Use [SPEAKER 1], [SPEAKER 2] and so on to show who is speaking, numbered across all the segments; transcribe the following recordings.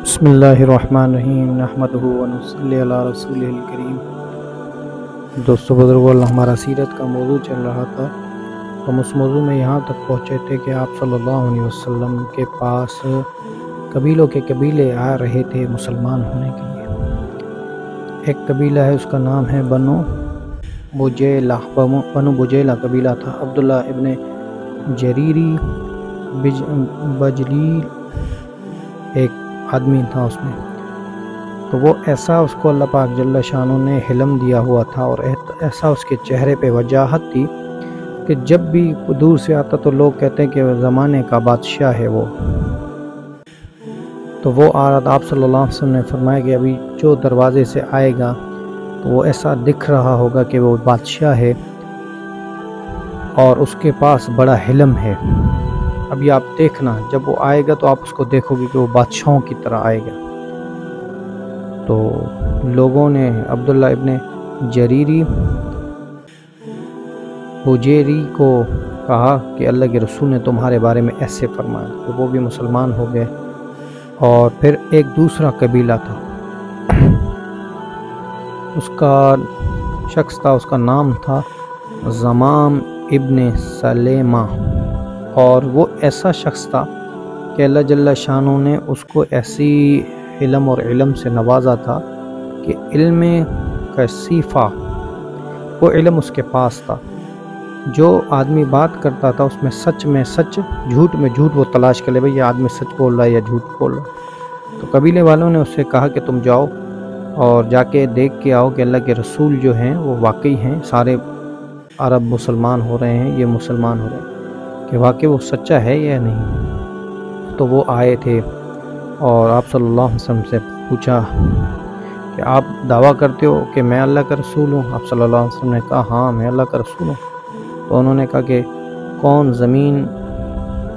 [SPEAKER 1] بسم اللہ الرحمن الرحیم نحمدہ ونصلی علی رسولہ الکریم۔ دوستو بزرگو، ہمارا سیرت کا موضوع چل رہا تھا۔ ہم اس موضوع میں یہاں تک پہنچے تھے کہ آپ صلی اللہ علیہ وسلم کے پاس قبیلوں کے قبیلے آ رہے تھے مسلمان ہونے کے لیے۔ ایک قبیلہ ہے، اس کا نام ہے بنو بجیلہ۔ بنو بجیلہ قبیلہ تھا۔ عبداللہ ابن جریری بجلیل ایک آدمی تھا اس میں، تو وہ ایسا اس کو اللہ پاک جل شانہ نے حلم دیا ہوا تھا، اور ایسا اس کے چہرے پہ وجاہت تھی کہ جب بھی دور سے آتا تو لوگ کہتے ہیں کہ زمانے کا بادشاہ ہے وہ۔ تو وہ آ رہا تھا، آپ صلی اللہ علیہ وسلم نے فرمایا کہ ابھی جو دروازے سے آئے گا تو وہ ایسا دکھ رہا ہوگا کہ وہ بادشاہ ہے اور اس کے پاس بڑا حلم ہے۔ ابھی آپ دیکھنا، جب وہ آئے گا تو آپ اس کو دیکھو گے کہ وہ بادشاہوں کی طرح آئے گا۔ تو لوگوں نے عبداللہ ابن جریری بجیری کو کہا کہ اللہ کے رسول نے تمہارے بارے میں ایسے فرمایا، تو وہ بھی مسلمان ہو گئے۔ اور پھر ایک دوسرا قبیلہ تھا، اس کا شخص تھا، اس کا نام تھا زمام ابن سلیمہ، اور وہ ایسا شخص تھا کہ اللہ جل شانہ نے اس کو ایسی علم اور علم سے نوازا تھا کہ علم کثیفہ وہ علم اس کے پاس تھا۔ جو آدمی بات کرتا تھا اس میں سچ جھوٹ میں جھوٹ وہ تلاش کر لے، بھئی یہ آدمی سچ بول رہا ہے یا جھوٹ بول رہا ہے۔ تو قبیلے والوں نے اس سے کہا کہ تم جاؤ اور جا کے دیکھ کے آؤ کہ اللہ کے رسول جو ہیں وہ واقعی ہیں، سارے عرب مسلمان ہو رہے ہیں، یہ مسلمان ہو رہے ہیں، کہ واقعی وہ سچا ہے یا نہیں۔ تو وہ آئے تھے اور آپ صلی اللہ علیہ وسلم سے پوچھا کہ آپ دعویٰ کرتے ہو کہ میں اللہ کا رسول ہوں؟ آپ صلی اللہ علیہ وسلم نے کہا ہاں میں اللہ کا رسول ہوں۔ تو انہوں نے کہا کہ کون زمین،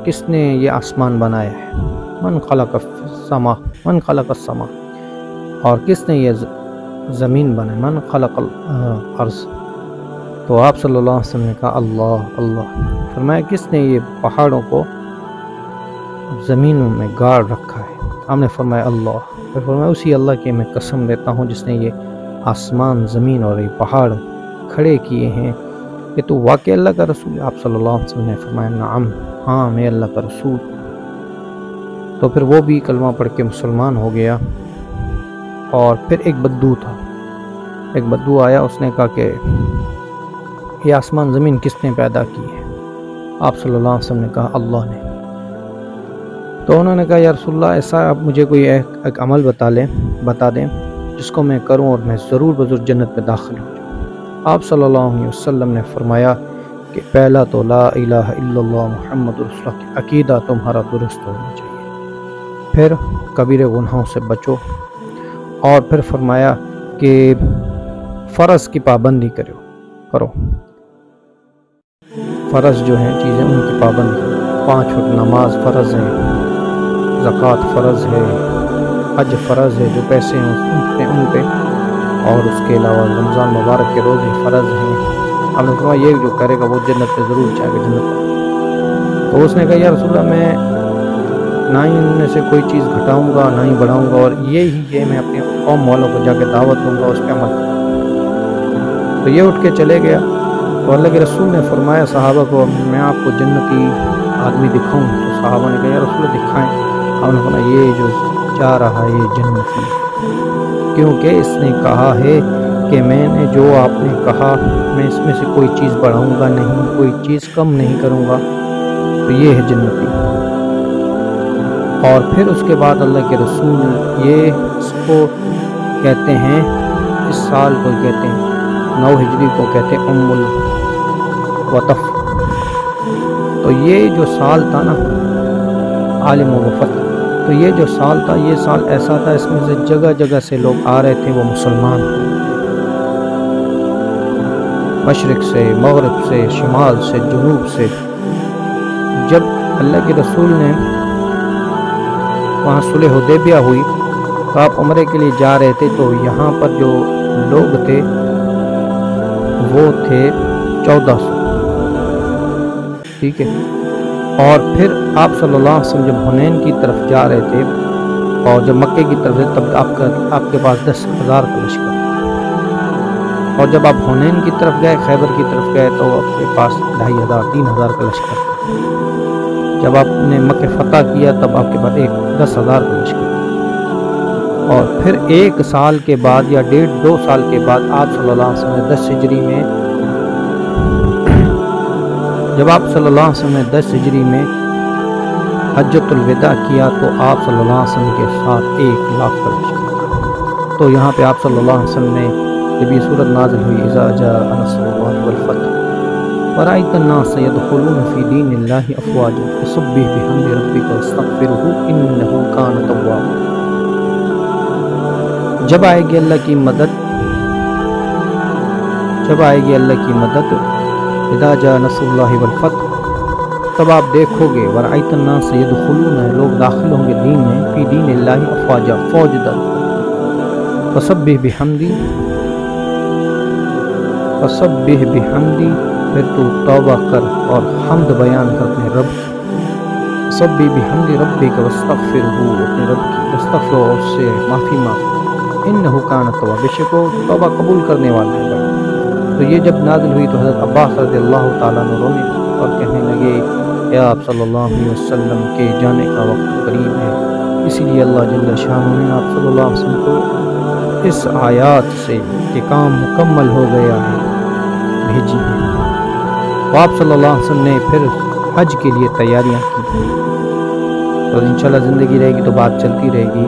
[SPEAKER 1] کس نے یہ آسمان بنایا ہے؟ من خلق السماء، اور کس نے یہ زمین بنائی؟ من خلق الارض۔ تو آپ صلی اللہ علیہ وسلم نے کہا اللہ۔ فرمایا کس نے یہ پہاڑوں کو زمینوں میں گاڑ رکھا ہے؟ ہم نے فرمایا اللہ۔ پھر فرمایا اسی اللہ کی میں قسم لیتا ہوں جس نے یہ آسمان، زمین اور یہ پہاڑ کھڑے کیے ہیں، کہ تو واقعی اللہ کا رسول ہے؟ آپ صلی اللہ علیہ وسلم نے فرمایا نعم، ہاں میں اللہ کا رسول۔ تو پھر وہ بھی کلمہ پڑھ کے مسلمان ہو گیا۔ اور پھر ایک بدو آیا، اس نے کہا کہ یہ آسمان زمین کس نے پیدا کی ہے؟ آپ صلی اللہ علیہ وسلم نے کہا اللہ نے۔ تو انہوں نے کہا یا رسول اللہ، ایسا آپ مجھے کوئی ایک عمل بتا دیں جس کو میں کروں اور میں ضرور جنت میں داخل ہو جاؤں۔ آپ صلی اللہ علیہ وسلم نے فرمایا کہ پہلا تو لا الہ الا اللہ محمد رسول اللہ کی عقیدہ تمہارا درست ہونا چاہیے، پھر کبیرہ گناہوں سے بچو، اور پھر فرمایا کہ فرض کی پابندی کرو، فرض جو ہیں چیزیں ان کی پابندی، 5 وقت نماز فرض ہے، زکوٰۃ فرض ہے، حج فرض ہے، جو پیسے ہیں ان پہ، اور اس کے علاوہ رمضان مبارک کے روزے فرض ہیں۔ اب نے فرمایا یہ جو کرے گا وہ جنت میں ضرور جائے گا، جنت میں۔ تو اس نے کہا یا رسول اللہ، میں نہ ہی ان میں سے کوئی چیز گھٹاؤں گا نہ ہی بڑھاؤں گا، اور یہ میں اپنے قوم والوں کو جا کے دعوت دوں گا، اس پہ عمل کروں گا۔ تو یہ اٹھ کے چلے گیا۔ تو اللہ کے رسول نے فرمایا صحابہ کو میں آپ کو جنتی آدمی دکھاؤں؟ تو صحابہ نے کہا یا رسول اللہ دکھائیں۔ آپ نے فرمایا یہ جو جا رہا ہے یہ جنتی، کیونکہ اس نے کہا ہے کہ میں نے جو آپ نے کہا میں اس میں سے کوئی چیز بڑھاؤں گا نہیں، کوئی چیز کم نہیں کروں گا، تو یہ ہے جنتی۔ اور پھر اس کے بعد اللہ کے رسول یہ اس کو کہتے ہیں، اس سال کو کہتے ہیں 9 ہجری کو کہتے ہیں ام الوطف۔ تو یہ جو سال تھا نا عالم و وفد، تو یہ جو سال تھا یہ سال ایسا تھا اس میں سے جگہ جگہ سے لوگ آ رہے تھے، وہ مسلمان تھے، مشرق سے، مغرب سے، شمال سے، جنوب سے۔ جب اللہ کے رسول نے وہاں صلح حدیبیہ ہوئی تو آپ عمرے کے لیے جا رہے تھے، تو یہاں پر جو لوگ تھے وہ تھے 1400، ٹھیک ہے۔ اور پھر آپ صلی اللہ علیہ وسلم جب حنین کی طرف جا رہے تھے اور جب مکے کی طرف سے تب آپ کے پاس 10,000 کا لشکر تھا، اور جب آپ حنین کی طرف گئے، خیبر کی طرف گئے، تو آپ کے پاس 2,500 3,000 کا لشکر تھا۔ جب آپ نے مکہ فتح کیا تب آپ کے پاس 10,000 کا لشکر تھا۔ اور پھر 1 سال کے بعد یا 1.5-2 سال کے بعد آپ صلی اللہ علیہ وسلم نے 10 ہجری میں جب آپ صلی اللہ علیہ وسلم نے 10 ہجری میں حجۃ الوداع کیا تو آپ صلی اللہ علیہ وسلم کے ساتھ 1,00,000 کا لشکر تھا۔ تو یہاں پہ آپ صلی اللہ علیہ وسلم نے جب یہ صورت نازل ہوئی اذا جاء نصر اللہ والفتح ورأيت الناس يدخلون في دين الله افواجا فسبح بحمد ربك واستغفره انه كان توابا، جب آئے گی اللہ کی مدد اذا جاء نصر اللہ والفتح، تب آپ دیکھو گے ورأيت الناس يدخلون، لوگ داخل ہوں گے دین میں، فی دین اللہ افواجا، فوج در، فسبح بحمدی، پھر تو توبہ کر اور حمد بیان کر اپنے رب کی، سبح بحمد ربک واستغفرہ، اپنے رب کی واستغفر اور اس سے معافی مانگ، انہ کان توابا، بے شک وہ توبہ قبول کرنے والا ہے بڑا۔ تو یہ جب نازل ہوئی تو حضرت عباس رضی اللہ تعالیٰ عنہ رونے اور کہنے لگے یا آپ صلی اللہ علیہ وسلم کے جانے کا وقت قریب ہے، اسی لیے اللہ جل شانہ نے آپ صلی اللہ علیہ وسلم کو اس آیات سے کہ کام مکمل ہو گیا ہے بھیجی ہے۔ تو آپ صلی اللہ علیہ وسلم نے پھر حج کے لیے تیاریاں کی، اور انشاءاللہ زندگی رہے گی تو بات چلتی رہے گی۔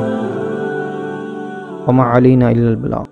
[SPEAKER 1] وما علینا الا البلاغ۔